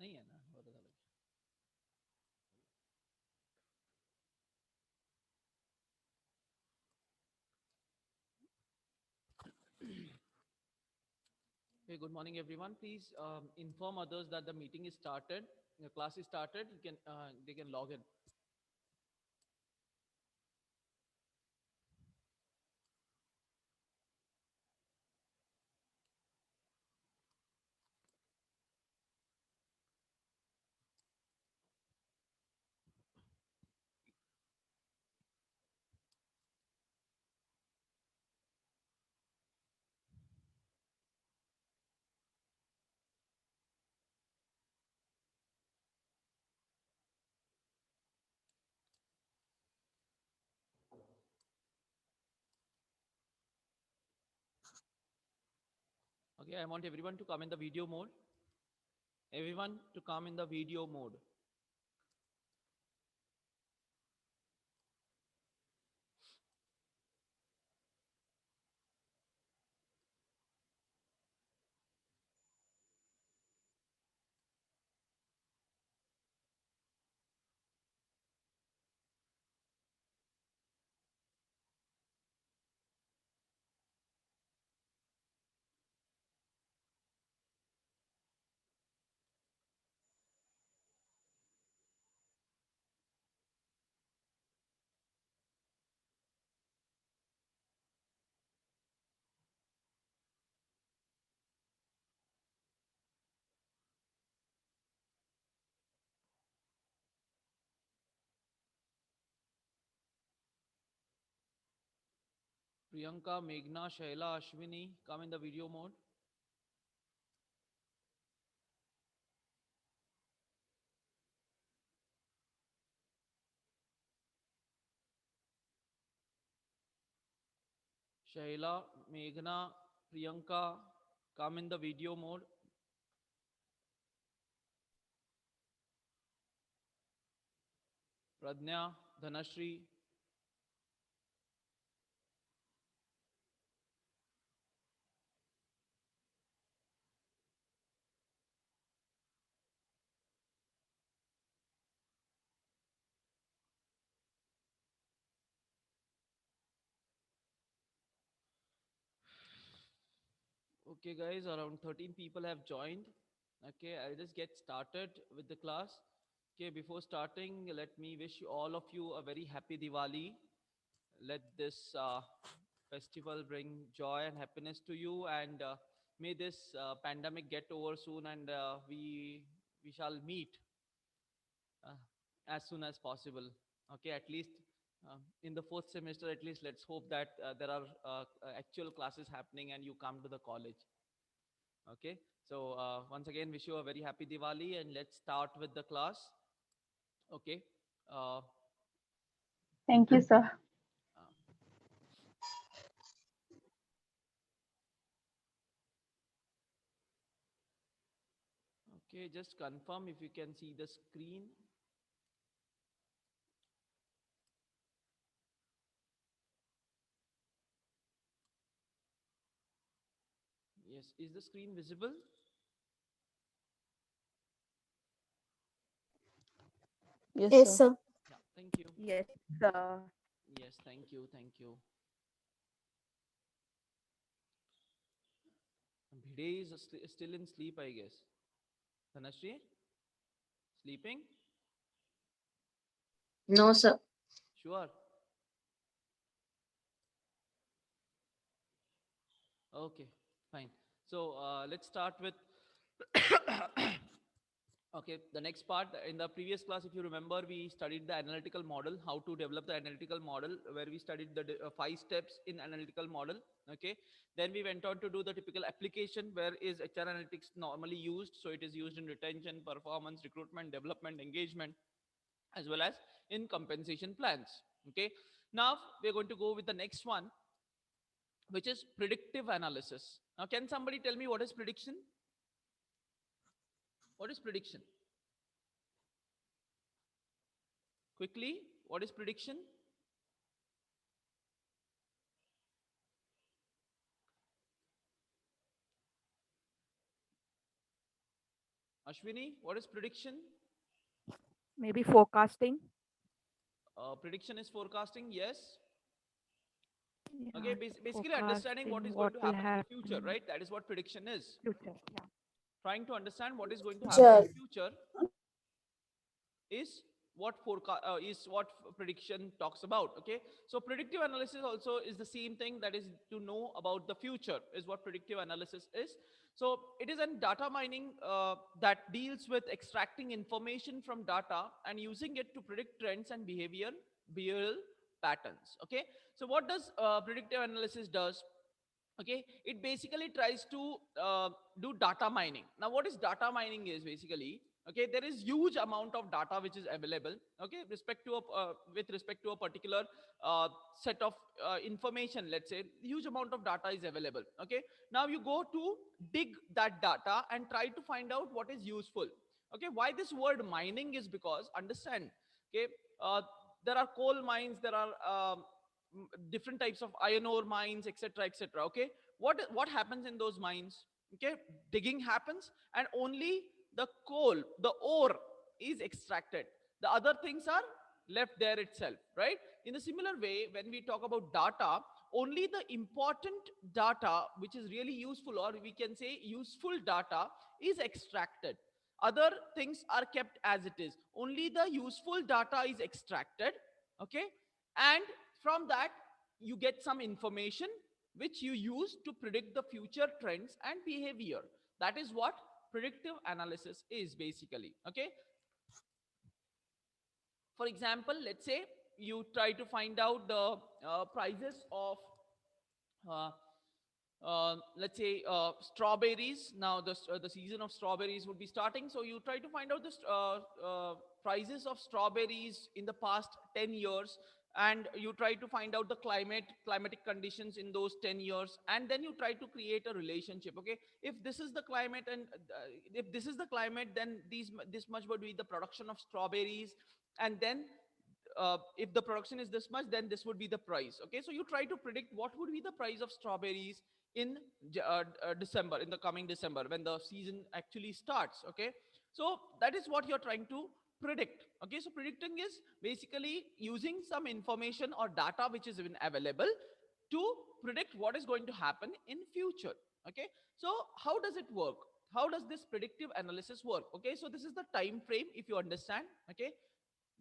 नहीं है ना बहुत अलग. Hey, good morning, everyone. Please inform others that the meeting is started. The class is started. You can they can log in. Okay, I want everyone to come in the video mode. Everyone to come in the video mode. Priyanka, Meghna, Shaila, Ashwini, come in the video mode. Shaila, Meghna, Priyanka, come in the video mode. Pradnya, Dhanashri. Okay, guys, around 13 people have joined. Okay, I'll just get started with the class. Okay, before starting, let me wish all of you a very happy Diwali. Let this festival bring joy and happiness to you, and may this pandemic get over soon, and we shall meet uh, as soon as possible. Okay, at least in the fourth semester, at least let's hope that there are actual classes happening and you come to the college. Okay, so once again, wish you a very happy Diwali, and let's start with the class. Okay. Uh, Thank you, sir. uh, okay, just confirm if you can see the screen. Yes, is the screen visible? Yes, Yes, sir. sir. Yeah, thank you. Yes, sir. Yes, thank you, thank you. Bhide is still in sleep, I guess. Dhanashri, sleeping? No, sir. Sure. Okay, fine. So let's start with. Okay, the next part in the previous class, if you remember, we studied the analytical model, how to develop the analytical model, where we studied the 5 steps in analytical model. Okay, then we went on to do the typical application, where is HR analytics normally used. So it is used in retention, performance, recruitment, development, engagement, as well as in compensation plans. Okay, now we're going to go with the next one, which is predictive analysis. Now, can somebody tell me what is prediction? What is prediction? Quickly, what is prediction? Ashwini, what is prediction? Maybe forecasting. Prediction is forecasting, yes. Okay, Yeah, basically understanding what forecasting is going what to will happen in the happen future, in right? That is what prediction is. future. Yeah. Trying to understand what is going to happen in Sure. future is what prediction talks about. Okay, so predictive analysis also is the same thing, that is to know about the future is what predictive analysis is. So it is a data mining that deals with extracting information from data and using it to predict trends and behavioral patterns. Okay, so what does predictive analysis does? Okay, it basically tries to do data mining. Now what is data mining is basically, okay, there is huge amount of data which is available, okay, with respect to a particular set of information. Let's say huge amount of data is available. Okay, now you go to dig that data and try to find out what is useful. Okay, why this word mining is because, understand, okay, uh, there are coal mines, there are different types of iron ore mines, etc., etc. Okay, what happens in those mines? Okay, digging happens, and only the coal, the ore, is extracted. The other things are left there itself, right? In a similar way, when we talk about data, only the important data which is really useful, or we can say useful data, is extracted. Other things are kept as it is. Only the useful data is extracted. Okay, and from that you get some information which you use to predict the future trends and behavior. That is what predictive analysis is basically. Okay, for example, let's say you try to find out the prices of uh, let's say strawberries. Now the season of strawberries would be starting, so you try to find out the prices of strawberries in the past 10 years, and you try to find out the climatic conditions in those 10 years, and then you try to create a relationship. Okay, if this is the climate, and if this is the climate, then this much would be the production of strawberries, and then if the production is this much, then this would be the price. Okay, so you try to predict what would be the price of strawberries in December, in the coming December, when the season actually starts. Okay, so that is what you're trying to predict. Okay, so predicting is basically using some information or data which is even available to predict what is going to happen in future. Okay, so how does it work? How does this predictive analysis work? Okay, so this is the time frame, if you understand. Okay,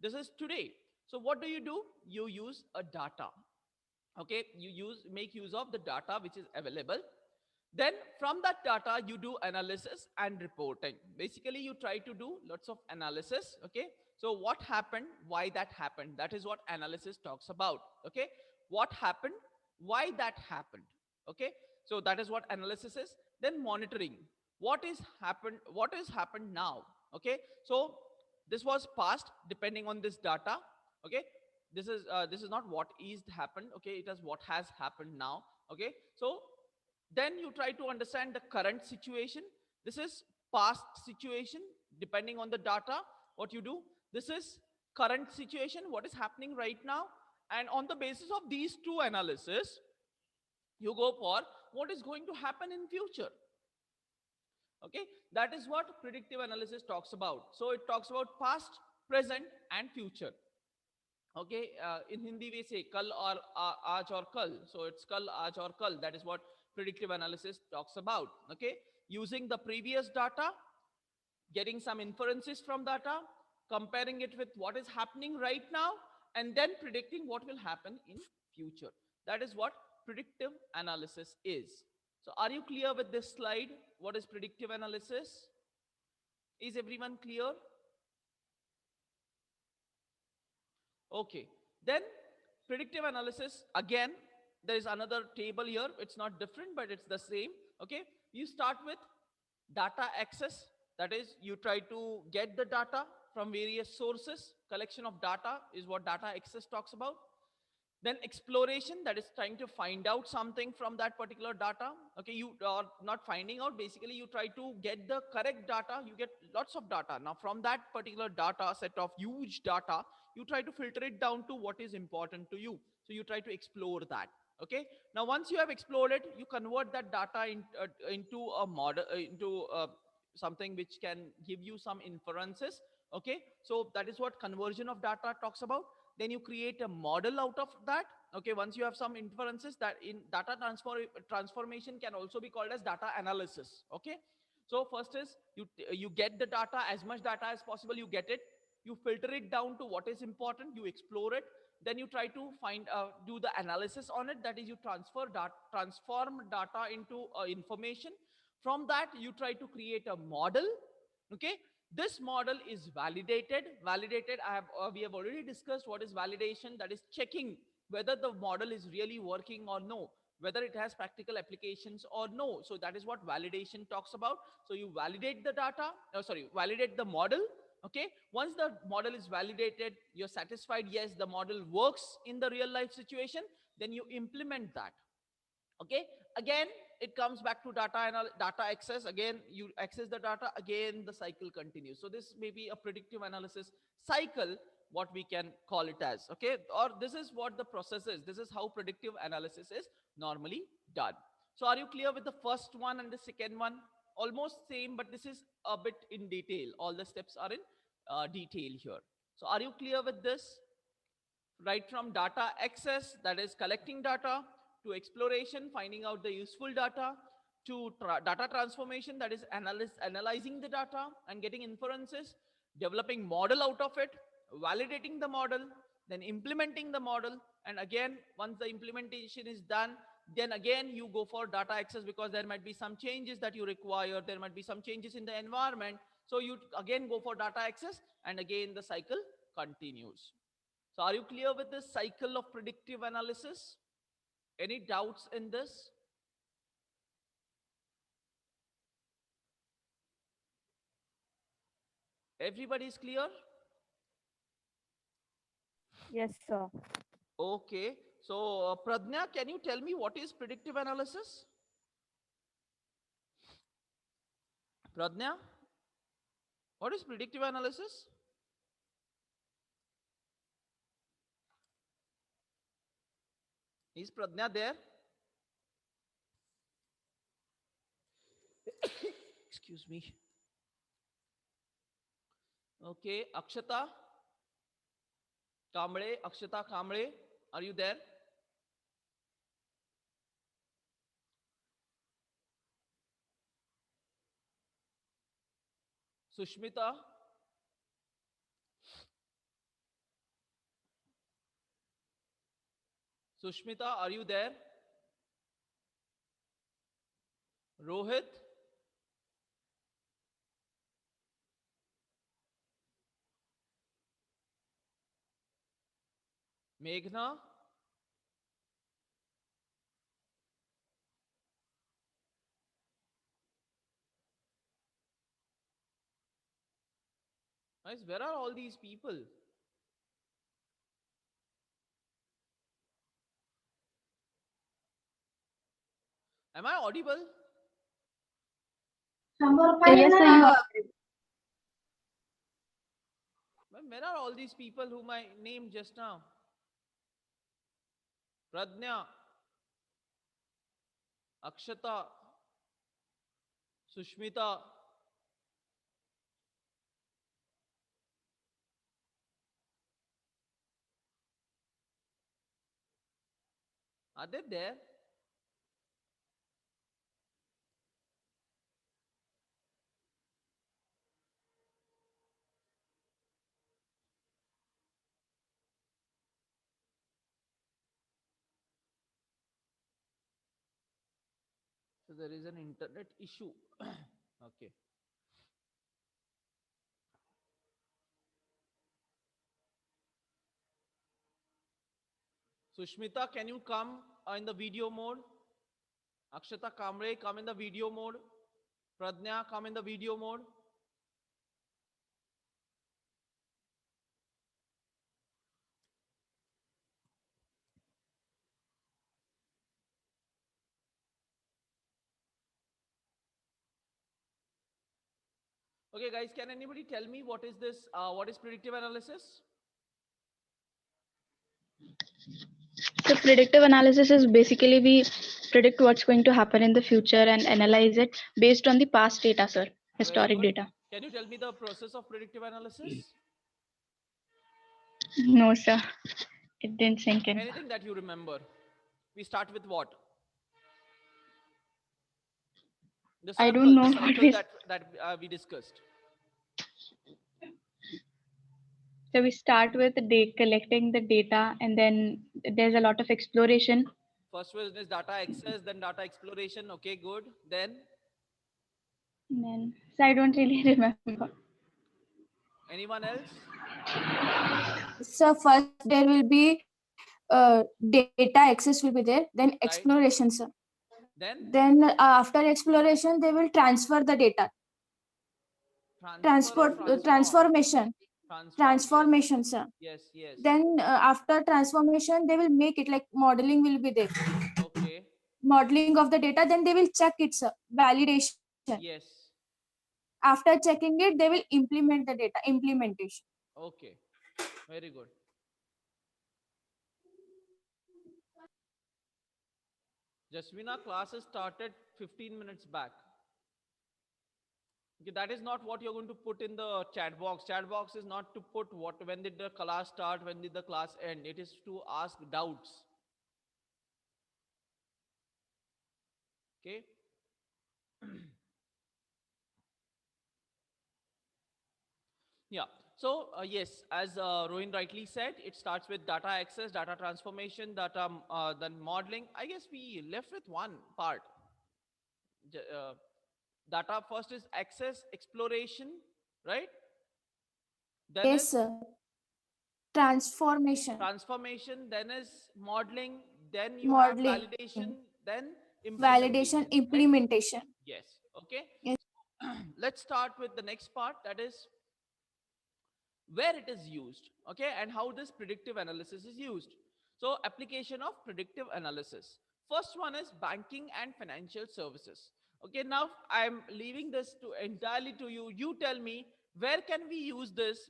this is today. So what do? You use a data. Okay, you make use of the data which is available. Then from that data you do analysis and reporting. Basically you try to do lots of analysis. Okay, so what happened, why that happened, that is what analysis talks about. Okay, what happened, why that happened. Okay, so that is what analysis is. Then monitoring, what is happened now. Okay, so this was past, depending on this data. Okay, this is not what is happened. Okay, it is what has happened now. Okay, so then you try to understand the current situation. This is past situation, depending on the data. What you do, this is current situation, what is happening right now. And on the basis of these two analysis, you go for what is going to happen in future. Okay, that is what predictive analysis talks about. So it talks about past, present, and future. Okay, in Hindi we say kal or aaj or kal, so it's kal, aaj or kal. That is what predictive analysis talks about. Okay, using the previous data, getting some inferences from data, comparing it with what is happening right now, and then predicting what will happen in future. That is what predictive analysis is. So are you clear with this slide? What is predictive analysis? Is everyone clear? Okay. Then predictive analysis, again, there is another table here. It's not different, but it's the same. Okay. You start with data access. That is, you try to get the data from various sources. Collection of data is what data access talks about. Then exploration, that is trying to find out something from that particular data. Okay, you are not finding out, basically you try to get the correct data. You get lots of data. Now from that particular data set of huge data, you try to filter it down to what is important to you. So you try to explore that. Okay, now once you have explored it, you convert that data into a model, into something which can give you some inferences. Okay, so that is what conversion of data talks about. Then you create a model out of that. Okay, once you have some inferences, that in data transformation can also be called as data analysis. Okay, so first is you get the data, as much data as possible you get it, you filter it down to what is important, you explore it, then you try to find do the analysis on it, that is you transform data into information. From that you try to create a model. Okay, this model is validated. We have already discussed what is validation. That is checking whether the model is really working or no, whether it has practical applications or no. So that is what validation talks about. So you validate the data, validate the model. Okay, once the model is validated, you're satisfied, yes, the model works in the real life situation, then you implement that. Okay, again it comes back to data access. Again you access the data, again the cycle continues. So this may be a predictive analysis cycle, what we can call it as. Okay, or this is what the process is, this is how predictive analysis is normally done. So are you clear with the first one and the second one? Almost same, but this is a bit in detail. All the steps are in detail here. So are you clear with this? Right from data access, that is collecting data, to exploration, finding out the useful data, to data transformation, that is analyzing the data and getting inferences, developing model out of it, validating the model, then implementing the model. And again, once the implementation is done, then again you go for data access, because there might be some changes that you require, there might be some changes in the environment. So you again go for data access, and again the cycle continues. So are you clear with this cycle of predictive analysis? Any doubts in this? Everybody is clear? Yes, sir. Okay. So Pradnya, can you tell me what is predictive analysis? Pradnya, what is predictive analysis? Is Pradnya there? Excuse me. Okay. Akshata Kamble, are you there? Sushmita, are you there? Rohit, Meghna, guys, where are all these people? Am I audible? Yes, sir, you are. Where are all these people whom I named just now? Pradnya, Akshata, Sushmita. Are they there? So there is an internet issue. Okay. Sushmita, can you come in the video mode? Akshata Kamble, come in the video mode. Pradnya, come in the video mode. Okay, guys, can anybody tell me what is this? What is predictive analysis? So predictive analysis is basically we predict what's going to happen in the future and analyze it based on the past data, sir. Very historic good. data. Can you tell me the process of predictive analysis? No, sir. It didn't sink in. Anything that you remember? We start with what? I don't The know what cycle we. that we discussed. So we start with collecting the data, and then there's a lot of exploration. First one is data access, then data exploration. Okay, good. Then And then, so I don't really remember. anyone else? So first there will be data access will be there, then Right. exploration, sir. Then Then after exploration, they will transfer the data. transfer or transform. Transformation, Transform. Yes. transformation, sir. Yes. Yes. Then after transformation, they will make it like modeling will be there. Okay. Modeling of the data, then they will check it, sir. Validation. Yes. After checking it, they will implement the data. Implementation. Okay. Very good. Jasmina, classes started 15 minutes back. Okay, that is not what you're going to put in the chat box. Chat box is not to put what when did the class start, when did the class end. It is to ask doubts. Okay. Yeah. So yes, as Rohin rightly said, it starts with data access, data transformation, data then modeling. I guess we left with one part. J- Uh, Data first is access, exploration, right? Then Yes, is sir. Transformation, transformation, then is modeling, then you have modeling, validation, then validation, implementation, right? implementation. Yes. Okay. Yes. Let's start with the next part, that is where it is used, okay, and how this predictive analysis is used. So application of predictive analysis, first one is banking and financial services. Okay, now I'm leaving this to entirely to you. You tell me, where can we use this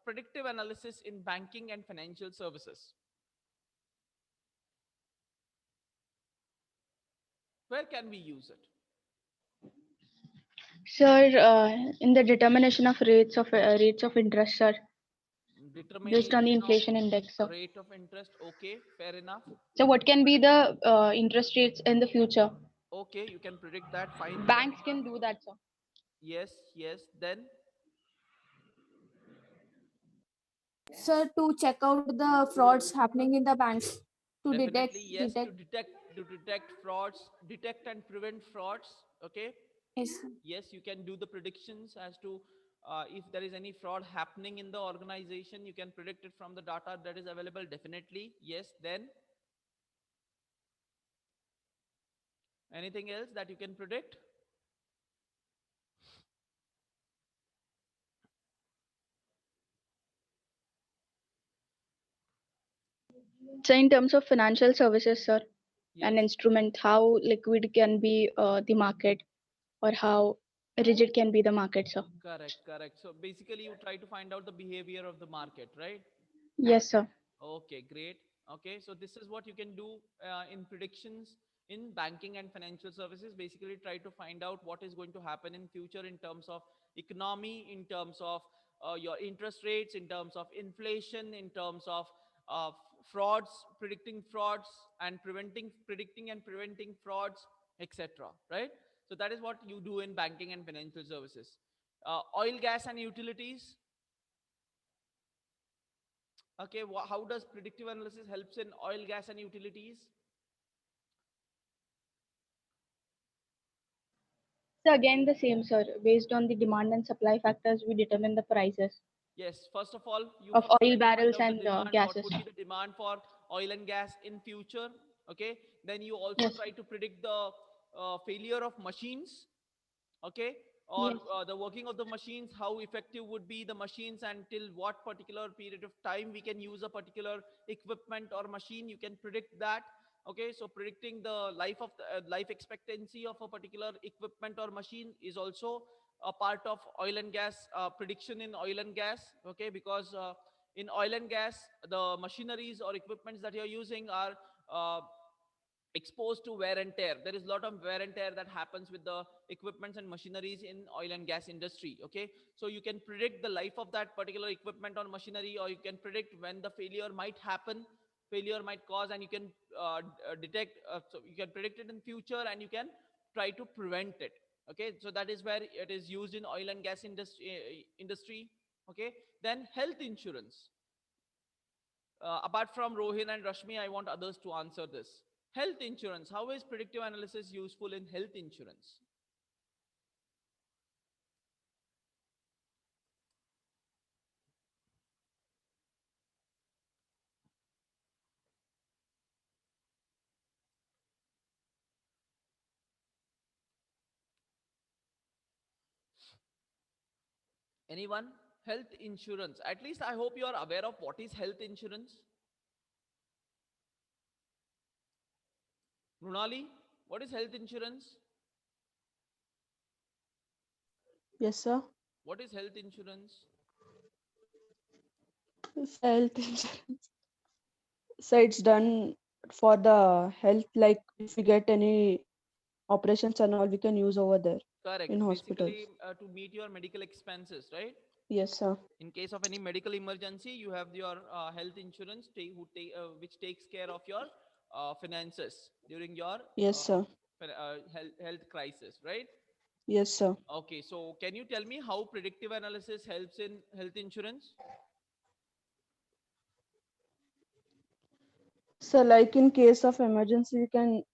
predictive analysis in banking and financial services? Where can we use it? Sir, in the determination of rates of interest, sir, based on the Determination of inflation index, sir. rate of interest. Okay, fair enough. So what can be the interest rates in the future? Okay, you can predict that, fine. Then Banks can do that, sir. yes, yes, then Sir, to check out the frauds happening in the banks, to definitely yes, detect. to detect frauds, detect and prevent frauds. Okay, Yes. yes, you can do the predictions as to if there is any fraud happening in the organization, you can predict it from the data that is available, definitely yes. Then anything else that you can predict? So in terms of financial services, sir, an Yes, instrument, how liquid can be the market, or how rigid can be the market, sir? correct, correct. So basically you try to find out the behavior of the market, right? Yes, sir. Okay, great. Okay, so this is what you can do in predictions in banking and financial services. Basically, try to find out what is going to happen in future in terms of economy, in terms of your interest rates, in terms of inflation, in terms of uh, frauds, predicting frauds and predicting and preventing frauds, etc. Right? So that is what you do in banking and financial services. Oil, gas, and utilities. Okay, how does predictive analysis helps in oil, gas, and utilities? So again, the same, sir. Based on the demand and supply factors, we determine the prices Yes, first of all, you of first oil try to find barrels out the and demand. What gases. would be the demand for oil and gas in future? Okay, then you also Yes. try to predict the failure of machines. Okay, or Yes. the working of the machines, how effective would be the machines, and till what particular period of time we can use a particular equipment or machine. You can predict that. Okay, so predicting the life of the life expectancy of a particular equipment or machine is also a part of oil and gas prediction in oil and gas. Okay, because in oil and gas, the machineries or equipments that you're using are uh, exposed to wear and tear. There is a lot of wear and tear that happens with the equipments and machineries in oil and gas industry. Okay, so you can predict the life of that particular equipment or machinery, or you can predict when the failure might happen, failure might cause, and you can detect, so you can predict it in future, and you can try to prevent it. Okay, so that is where it is used in oil and gas industry. Okay, then health insurance. Apart from Rohin and Rashmi, I want others to answer this. Health insurance. How is predictive analysis useful in health insurance? Anyone? Health insurance. At least I hope you are aware of what is health insurance. Runali, what is health insurance? Yes, sir. What is health insurance? It's health insurance. So it's done for the health, like if we get any operations and all, we can use over there Correct. in hospitals. Basically, to meet your medical expenses, right? Yes, sir. In case of any medical emergency, you have your health insurance which takes care of your finances during your Yes, sir. health crisis, right? Yes, sir. Okay, so can you tell me how predictive analysis helps in health insurance? So, like in case of emergency, we can,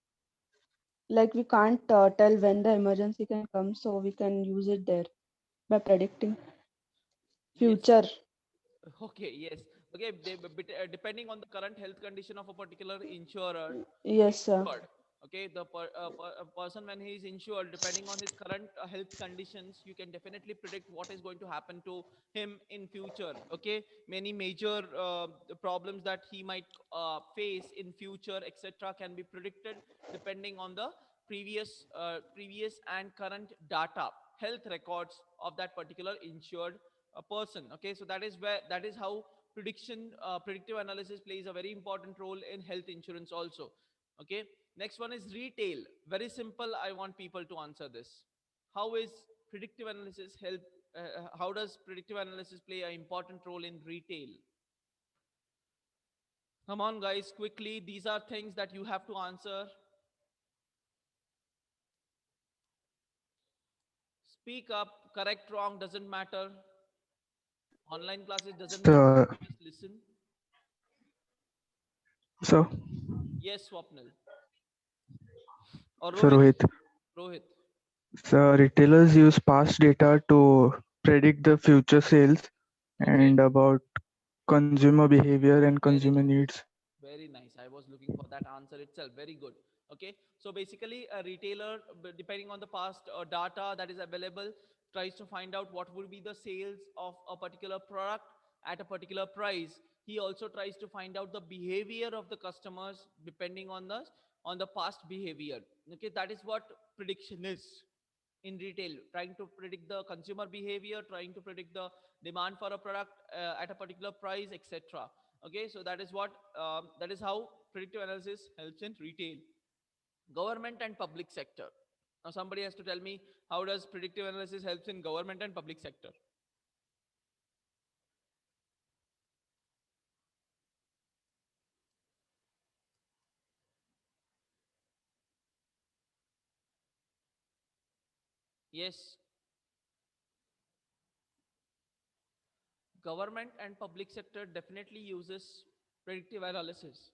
like, we can't tell when the emergency can come, so we can use it there by predicting Yes. future. Okay, yes. Okay, depending on the current health condition of a particular insurer, Yes, sir. insured. Okay, a person when he is insured, depending on his current health conditions, you can definitely predict what is going to happen to him in future. Okay, many major the problems that he might face in future, etc., can be predicted depending on the previous and current data, health records of that particular insured a person. Okay, so that is how predictive analysis plays a very important role in health insurance also. Okay, next one is retail. Very simple, I want people to answer this. How is predictive analysis help how does predictive analysis play an important role in retail? Come on guys, quickly, these are things that you have to answer. Speak up. Correct, wrong doesn't matter. Online classes doesn't matter, So, just listen. so, Yes, Swapnil or so Rohit. Rohit. Rohit. So retailers use past data to predict the future sales Okay, and about consumer behavior and very consumer nice. needs. Very nice. I was looking for that answer itself. Very good. Okay. So basically, a retailer, depending on the past data that is available, tries to find out what would be the sales of a particular product at a particular price. He also tries to find out the behavior of the customers depending on the past behavior. Okay, that is what prediction is in retail, trying to predict the consumer behavior, trying to predict the demand for a product at a particular price, etc. Okay, so that is what that is how predictive analysis helps in retail. Government and public sector. Now somebody has to tell me, how does predictive analysis helps in government and public sector? Yes, government and public sector definitely uses predictive analysis.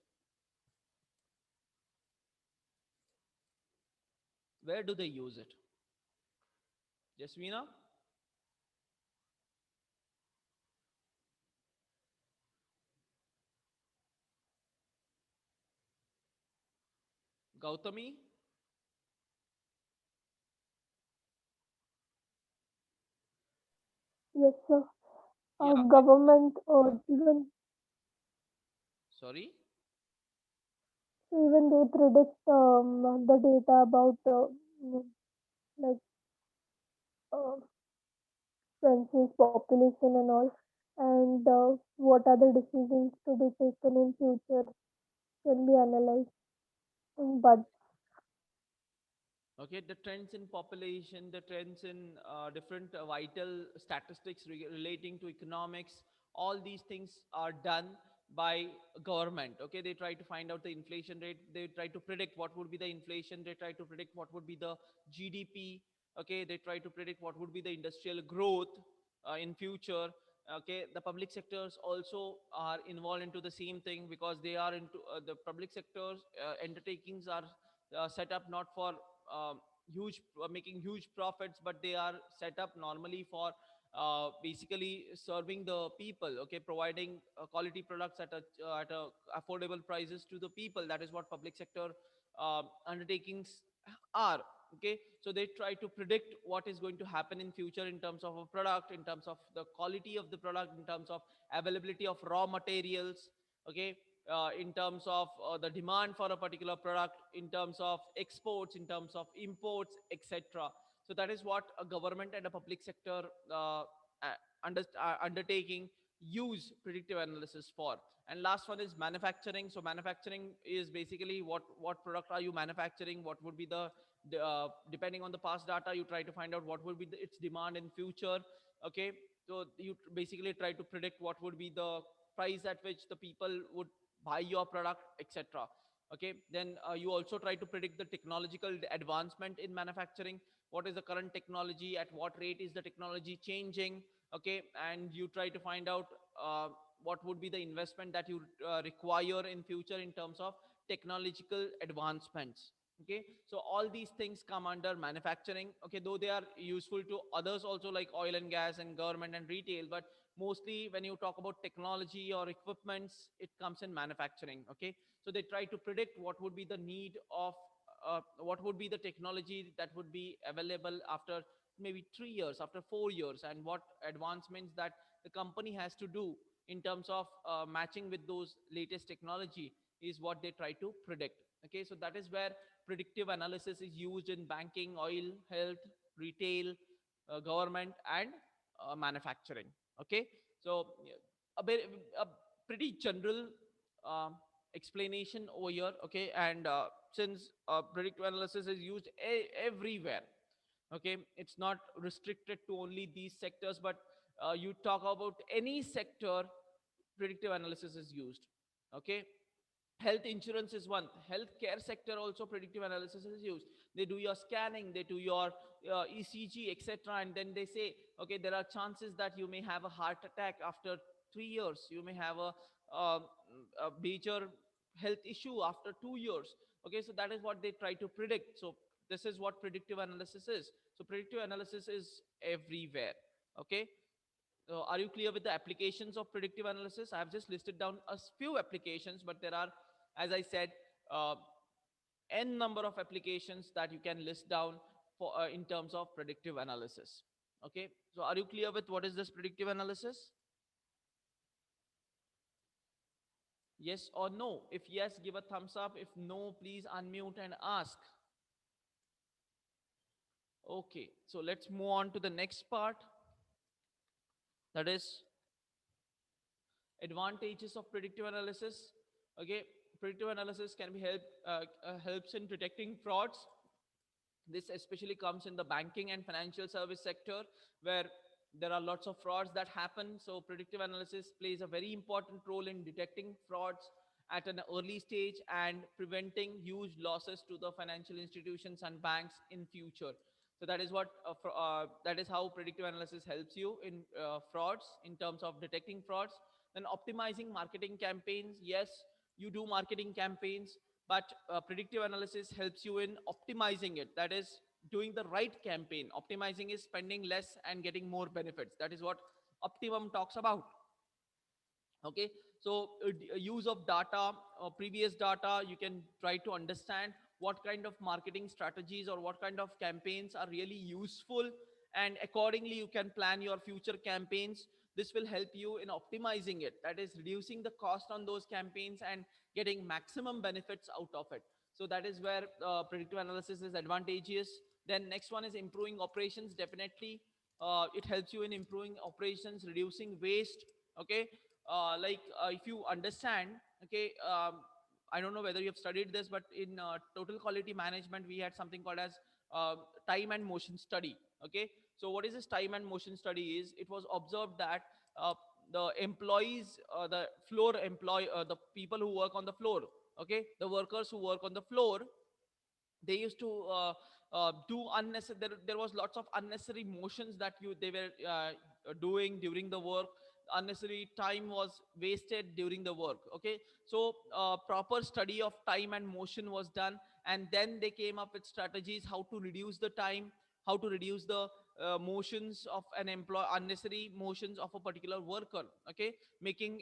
Where do they use it? Jasmina? Gautami? Yes, sir. Yeah. Government or Sorry. even they predict the data about like uh, census, population, and all, and what are the decisions to be taken in future can be analyzed. But Okay, the trends in population, the trends in different vital statistics relating to economics, all these things are done by government. Okay, they try to find out the inflation rate, they try to predict what would be the inflation, they try to predict what would be the GDP. Okay, they try to predict what would be the industrial growth in future. Okay, the public sectors also are involved into the same thing, because they are into the public sectors undertakings are set up not for um, making huge profits, but they are set up normally for basically serving the people. Okay, providing quality products at a affordable prices to the people. That is what public sector undertakings are. Okay, so they try to predict what is going to happen in future in terms of a product, in terms of the quality of the product, in terms of availability of raw materials. Okay, in terms of the demand for a particular product, in terms of exports, in terms of imports, etc. So that is what a government and a public sector undertaking use predictive analysis for. And last one is manufacturing. So manufacturing is basically what product are you manufacturing, what would be depending on the past data, you try to find out what would be its demand in future. Okay, so you basically try to predict what would be the price at which the people would buy your product, etc. Okay, then you also try to predict the technological advancement in manufacturing. What is the current technology, at what rate is the technology changing? Okay, and you try to find out what would be the investment that you require in future in terms of technological advancements. Okay, so all these things come under manufacturing. Okay, though they are useful to others also, like oil and gas and government and retail, but mostly when you talk about technology or equipments, it comes in manufacturing. Okay, so they try to predict what would be the need of what would be the technology that would be available after maybe 3 years, after 4 years, and what advancements that the company has to do in terms of matching with those latest technology is what they try to predict. Okay, so that is where predictive analysis is used in banking, oil, health, retail, government, and manufacturing. Okay, so a bit a pretty general um, explanation over here. Okay, and since predictive analysis is used everywhere. Okay, it's not restricted to only these sectors, but you talk about any sector, predictive analysis is used. Okay, health insurance is one, healthcare sector also predictive analysis is used. They do your scanning, they do your ECG, etc., and then they say, okay, there are chances that you may have a heart attack after 3 years, you may have um, a major health issue after 2 years. Okay, so that is what they try to predict. So this is what predictive analysis is. So predictive analysis is everywhere. Okay, so are you clear with the applications of predictive analysis? I have just listed down a few applications, but there are, as I said, uh, n number of applications that you can list down for in terms of predictive analysis. Okay, so are you clear with what is this predictive analysis? Yes or no? If yes, give a thumbs up. If no, please unmute and ask. Okay, so let's move on to the next part. That is advantages of predictive analysis. Okay, predictive analysis can be helps in detecting frauds. This especially comes in the banking and financial service sector, where there are lots of frauds that happen. So predictive analysis plays a very important role in detecting frauds at an early stage and preventing huge losses to the financial institutions and banks in future. So that is what that is how predictive analysis helps you in frauds, in terms of detecting frauds. Then optimizing marketing campaigns. Yes, you do marketing campaigns, but predictive analysis helps you in optimizing it. That is doing the right campaign. Optimizing is spending less and getting more benefits. That is what optimum talks about. Okay, so use of data, previous data, you can try to understand what kind of marketing strategies or what kind of campaigns are really useful, and accordingly you can plan your future campaigns. This will help you in optimizing it, that is reducing the cost on those campaigns and getting maximum benefits out of it. So that is where predictive analysis is advantageous. Then next one is improving operations. Definitely it helps you in improving operations, reducing waste. Okay, if you understand, okay, I don't know whether you have studied this, but in total quality management, we had something called as uh, time and motion study. Okay, so what is this time and motion study? Is it was observed that uh, the employees, the floor employee, the people who work on the floor, okay, the workers who work on the floor, they used to do unnecessary, there was lots of unnecessary motions that they were doing during the work. Unnecessary time was wasted during the work. Okay, so proper study of time and motion was done, and then they came up with strategies how to reduce the time, how to reduce the motions of an employee, unnecessary motions of a particular worker. Okay, making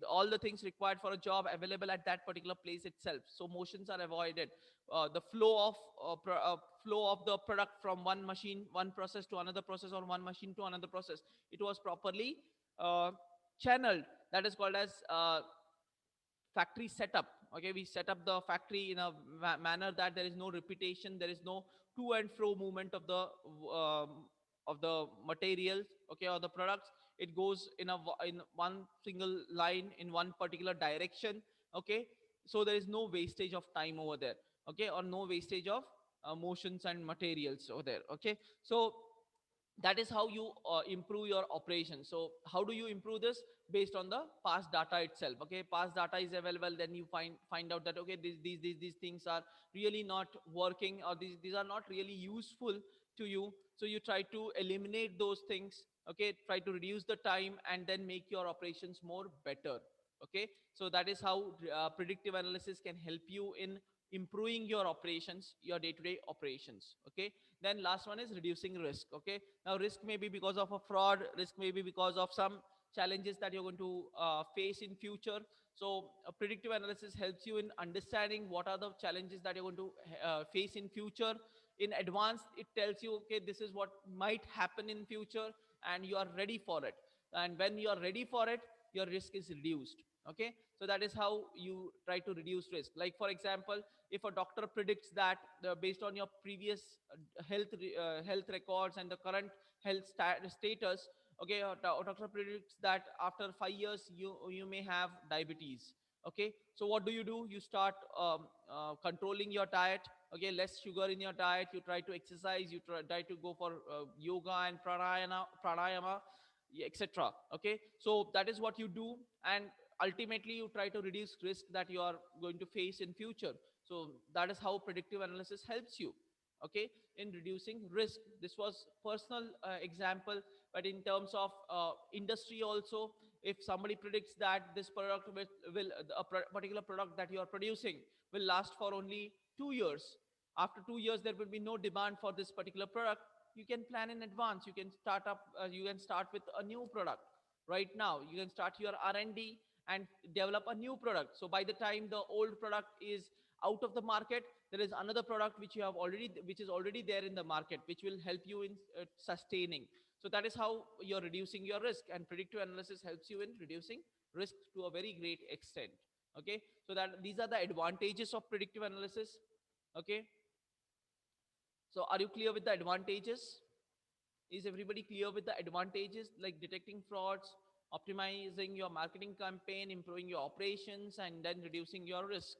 all the things required for a job available at that particular place itself, so motions are avoided. The flow of the product from one machine, one process to another process, or one machine to another process, it was properly uh, channeled. That is called as factory setup. Okay, we set up the factory in a manner that there is no repetition, there is no to and fro movement of the materials, okay, or the products. It goes in in one single line in one particular direction. Okay, so there is no wastage of time over there. Okay, or no wastage of motions and materials over there. Okay, so that is how you improve your operation. So how do you improve this? Based on the past data itself. Okay, past data is available, then you find out that okay, these things are really not working, or these are not really useful to you, so you try to eliminate those things. Okay, try to reduce the time and then make your operations more better. Okay, so that is how predictive analysis can help you in improving your operations, your day-to-day operations. Okay, then last one is reducing risk. Okay, now risk may be because of a fraud, risk may be because of some challenges that you're going to face in future. So predictive analysis helps you in understanding what are the challenges that you're going to face in future. In advance, it tells you okay, this is what might happen in future, and you are ready for it. And when you are ready for it, your risk is reduced. Okay, so that is how you try to reduce risk. Like for example, if a doctor predicts that based on your previous health records and the current status, okay, a doctor predicts that after 5 years you may have diabetes. Okay, so what do? You start controlling your diet. Okay, less sugar in your diet, you try to exercise, you try to go for yoga and pranayama, etc. Okay, so that is what you do, and ultimately you try to reduce risk that you are going to face in future. So that is how predictive analysis helps you, okay, in reducing risk. This was personal example, but in terms of industry also, if somebody predicts that this product will particular product that you are producing will last for only 2 years, after 2 years there will be no demand for this particular product, you can plan in advance. You can you can start with a new product right now. You can start your R&D and develop a new product. So by the time the old product is out of the market, there is another product which is already there in the market, which will help you in sustaining. So that is how you're reducing your risk, and predictive analysis helps you in reducing risk to a very great extent. Okay, so that these are the advantages of predictive analysis. Okay, so are you clear with the advantages? Is everybody clear with the advantages, like detecting frauds, optimizing your marketing campaign, improving your operations, and then reducing your risk?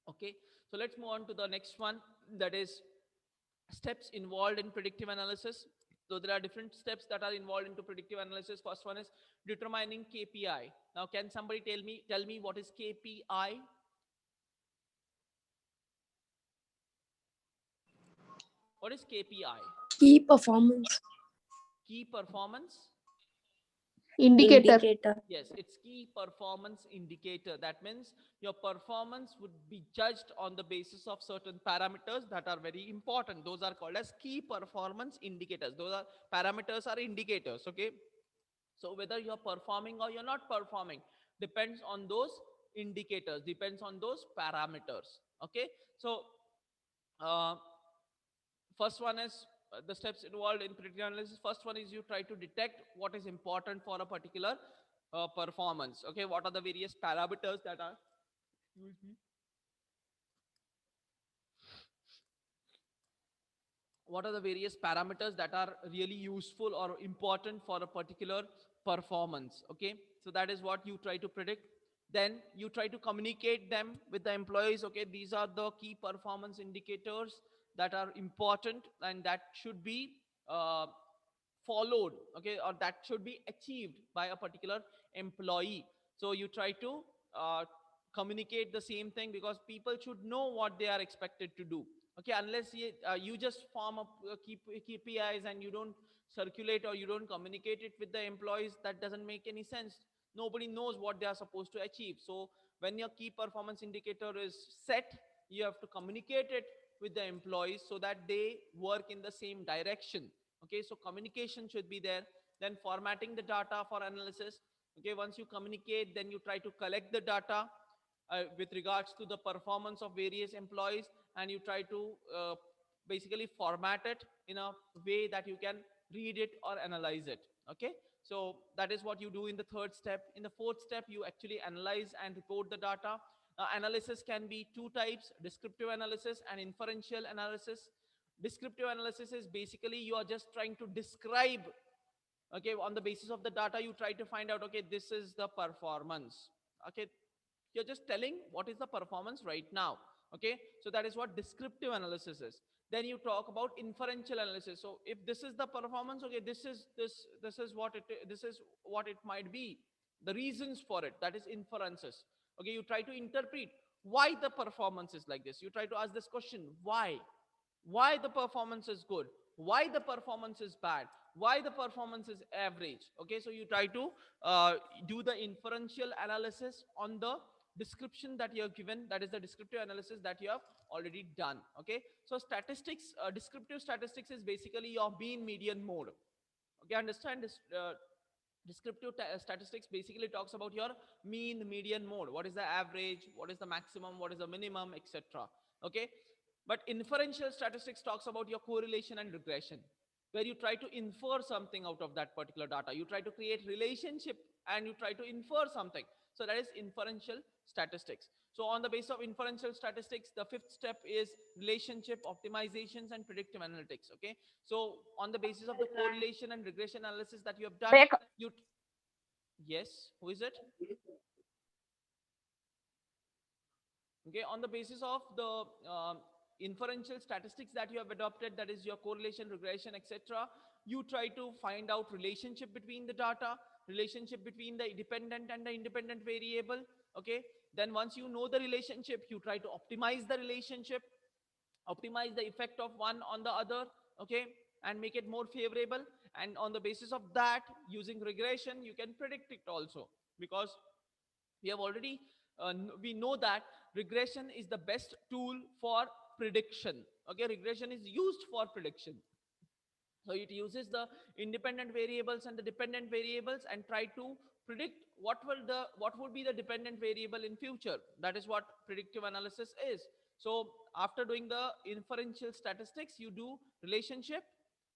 Okay, so let's move on to the next one, that is steps involved in predictive analysis. So there are different steps that are involved into predictive analysis. First one is determining KPI. Now, can somebody tell me what is KPI? What is KPI? Key performance Key performance. Indicator. indicator. Yes, it's key performance indicator. That means your performance would be judged on the basis of certain parameters that are very important. Those are called as key performance indicators. Those are parameters are indicators. Okay, so whether you're performing or you're not performing depends on those indicators, depends on those parameters. Okay, so uh, first one is the steps involved in predictive analysis. First one is you try to detect what is important for a particular performance. Okay, what are the various parameters that are, excuse me, what are the various parameters that are really useful or important for a particular performance. Okay, so that is what you try to predict. Then you try to communicate them with the employees. Okay, these are the key performance indicators that are important and that should be uh, followed, okay, or that should be achieved by a particular employee. So you try to uh, communicate the same thing, because people should know what they are expected to do. Okay, unless you just form up KPIs and you don't circulate or you don't communicate it with the employees, that doesn't make any sense. Nobody knows what they are supposed to achieve. So when your key performance indicator is set, you have to communicate it with the employees so that they work in the same direction. Okay, so communication should be there. Then formatting the data for analysis. Okay, once you communicate, then you try to collect the data with regards to the performance of various employees, and you try to basically format it in a way that you can read it or analyze it. Okay, so that is what you do in the third step. In the fourth step, you actually analyze and report the data. Analysis can be two types: descriptive analysis and inferential analysis. Descriptive analysis is basically you are just trying to describe. Okay, on the basis of the data, you try to find out, okay, this is the performance. Okay, you're just telling what is the performance right now. Okay, so that is what descriptive analysis is. Then you talk about inferential analysis. So if this is the performance, okay, this is what it might be, the reasons for it, that is inferences. Okay, you try to interpret why the performance is like this. You try to ask this question: why the performance is good, why the performance is bad, why the performance is average. Okay, so you try to do the inferential analysis on the description that you have given, that is the descriptive analysis that you have already done. Okay, so statistics, descriptive statistics is basically your mean median mode. Okay, understand this. Descriptive statistics basically talks about your mean median mode. What is the average, what is the maximum, what is the minimum, etc. Okay, but inferential statistics talks about your correlation and regression, where you try to infer something out of that particular data. You try to create relationship and you try to infer something. So that is inferential statistics. So on the basis of inferential statistics, the fifth step is relationship optimizations and predictive analytics. Okay, so on the basis of the correlation and regression analysis that you have done, you yes, who is it? Okay, on the basis of the inferential statistics that you have adopted, that is your correlation, regression, etc., you try to find out relationship between the data, relationship between the dependent and the independent variable. Okay, then once you know the relationship, you try to optimize the relationship, optimize the effect of one on the other. Okay, and make it more favorable. And on the basis of that, using regression, you can predict it also, because we have already we know that regression is the best tool for prediction. Okay, regression is used for prediction. So it uses the independent variables and the dependent variables and try to predict what would be the dependent variable in future. That is what predictive analysis is. So after doing the inferential statistics, you do relationship,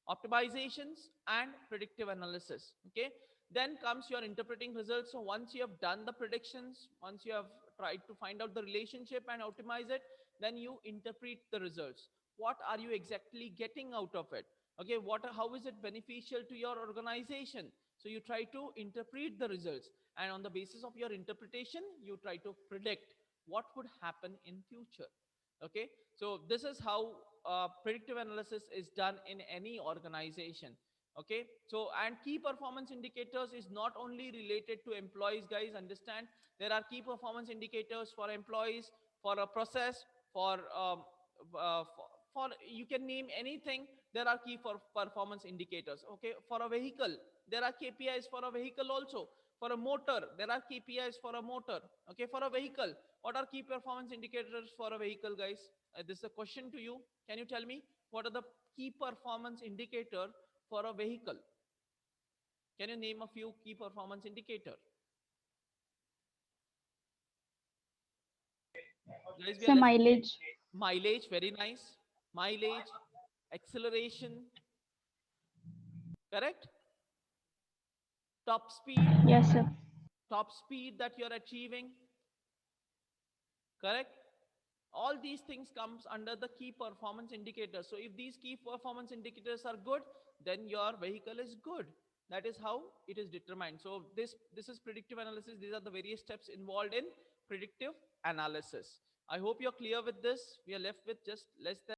optimizations, and predictive analysis. Okay, then comes your interpreting results. So once you have done the predictions, once you have tried to find out the relationship and optimize it, then you interpret the results. What are you exactly getting out of it? Okay, how is it beneficial to your organization? So you try to interpret the results, and on the basis of your interpretation, you try to predict what would happen in future. Okay, so this is how predictive analysis is done in any organization. Okay, so and key performance indicators is not only related to employees, guys. Understand, there are key performance indicators for employees, for a process, for you can name anything. There are key for performance indicators. Okay, for a vehicle, there are KPIs for a vehicle also. For a motor, there are KPIs for a motor. Okay, for a vehicle, what are key performance indicators for a vehicle, guys? This is a question to you. Can you tell me what are the key performance indicator for a vehicle? Can you name a few key performance indicator? Guys, we are So left. mileage. Mileage, very nice. Mileage, acceleration, correct. Top speed, Yes, sir. top speed that you're achieving, correct. All these things comes under the key performance indicators. So if these key performance indicators are good, then your vehicle is good. That is how it is determined. So this is predictive analysis. These are the various steps involved in predictive analysis. I hope you're clear with this. We are left with just less than